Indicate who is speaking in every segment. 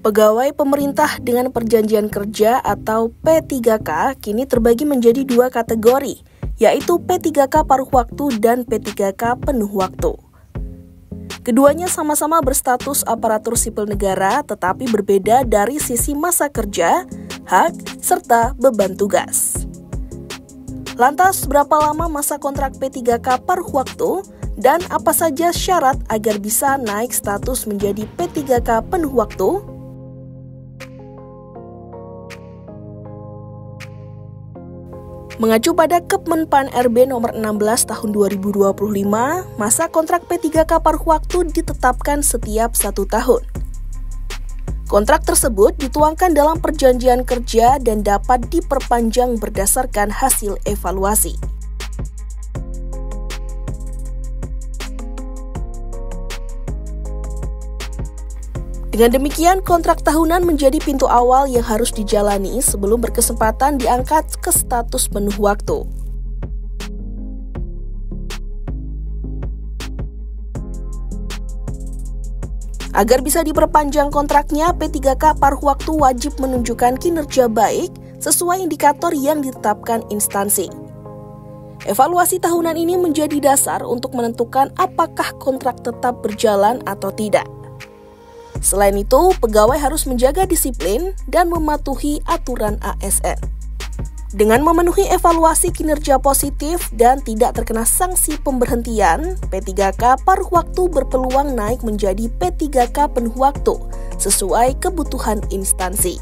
Speaker 1: Pegawai pemerintah dengan perjanjian kerja atau P3K kini terbagi menjadi dua kategori, yaitu P3K paruh waktu dan P3K penuh waktu. Keduanya sama-sama berstatus aparatur sipil negara tetapi berbeda dari sisi masa kerja, hak, serta beban tugas. Lantas, berapa lama masa kontrak P3K paruh waktu dan apa saja syarat agar bisa naik status menjadi P3K penuh waktu? Mengacu pada Kepmen Pan-RB nomor 16 tahun 2025, masa kontrak P3K paruh waktu ditetapkan setiap 1 tahun. Kontrak tersebut dituangkan dalam perjanjian kerja dan dapat diperpanjang berdasarkan hasil evaluasi. Dengan demikian, kontrak tahunan menjadi pintu awal yang harus dijalani sebelum berkesempatan diangkat ke status penuh waktu. Agar bisa diperpanjang kontraknya, P3K paruh waktu wajib menunjukkan kinerja baik sesuai indikator yang ditetapkan instansi. Evaluasi tahunan ini menjadi dasar untuk menentukan apakah kontrak tetap berjalan atau tidak. Selain itu, pegawai harus menjaga disiplin dan mematuhi aturan ASN. Dengan memenuhi evaluasi kinerja positif dan tidak terkena sanksi pemberhentian, P3K paruh waktu berpeluang naik menjadi P3K penuh waktu sesuai kebutuhan instansi.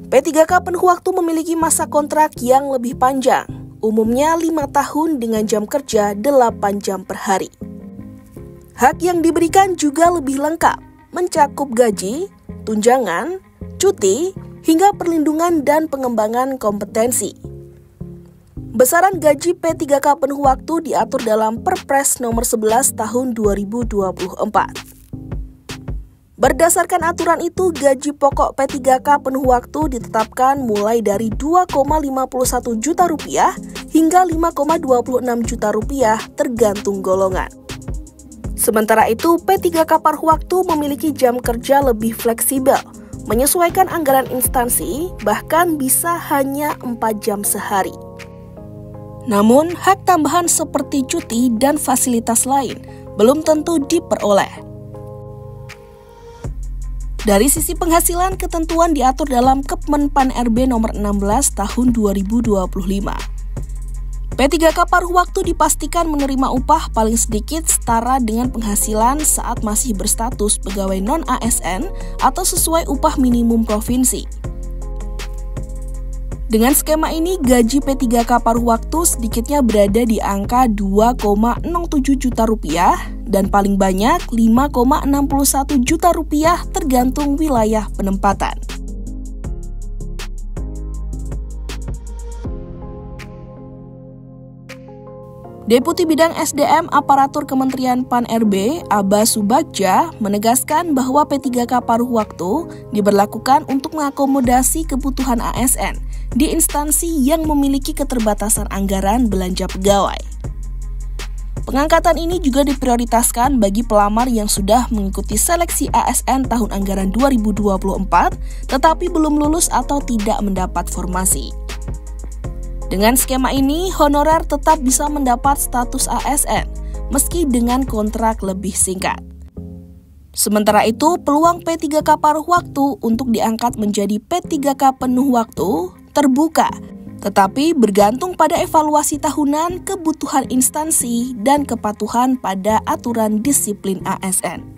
Speaker 1: P3K penuh waktu memiliki masa kontrak yang lebih panjang, umumnya 5 tahun dengan jam kerja 8 jam per hari. Hak yang diberikan juga lebih lengkap, mencakup gaji, tunjangan, cuti, hingga perlindungan dan pengembangan kompetensi. Besaran gaji P3K penuh waktu diatur dalam Perpres nomor 11 tahun 2024. Berdasarkan aturan itu, gaji pokok P3K penuh waktu ditetapkan mulai dari Rp2,51 juta hingga Rp5,26 juta tergantung golongan. Sementara itu, P3K paruh waktu memiliki jam kerja lebih fleksibel, menyesuaikan anggaran instansi, bahkan bisa hanya 4 jam sehari. Namun, hak tambahan seperti cuti dan fasilitas lain belum tentu diperoleh. Dari sisi penghasilan, ketentuan diatur dalam Kepmen Pan-RB nomor 16 tahun 2025. P3K paruh waktu dipastikan menerima upah paling sedikit setara dengan penghasilan saat masih berstatus pegawai non-ASN atau sesuai upah minimum provinsi. Dengan skema ini, gaji P3K paruh waktu sedikitnya berada di angka Rp2,67 juta dan paling banyak Rp5,61 juta tergantung wilayah penempatan. Deputi Bidang SDM Aparatur Kementerian Pan-RB, Abbas Subagja, menegaskan bahwa P3K paruh waktu diberlakukan untuk mengakomodasi kebutuhan ASN di instansi yang memiliki keterbatasan anggaran belanja pegawai. Pengangkatan ini juga diprioritaskan bagi pelamar yang sudah mengikuti seleksi ASN tahun anggaran 2024, tetapi belum lulus atau tidak mendapat formasi. Dengan skema ini, honorer tetap bisa mendapat status ASN, meski dengan kontrak lebih singkat. Sementara itu, peluang P3K paruh waktu untuk diangkat menjadi P3K penuh waktu terbuka, tetapi bergantung pada evaluasi tahunan, kebutuhan instansi, dan kepatuhan pada aturan disiplin ASN.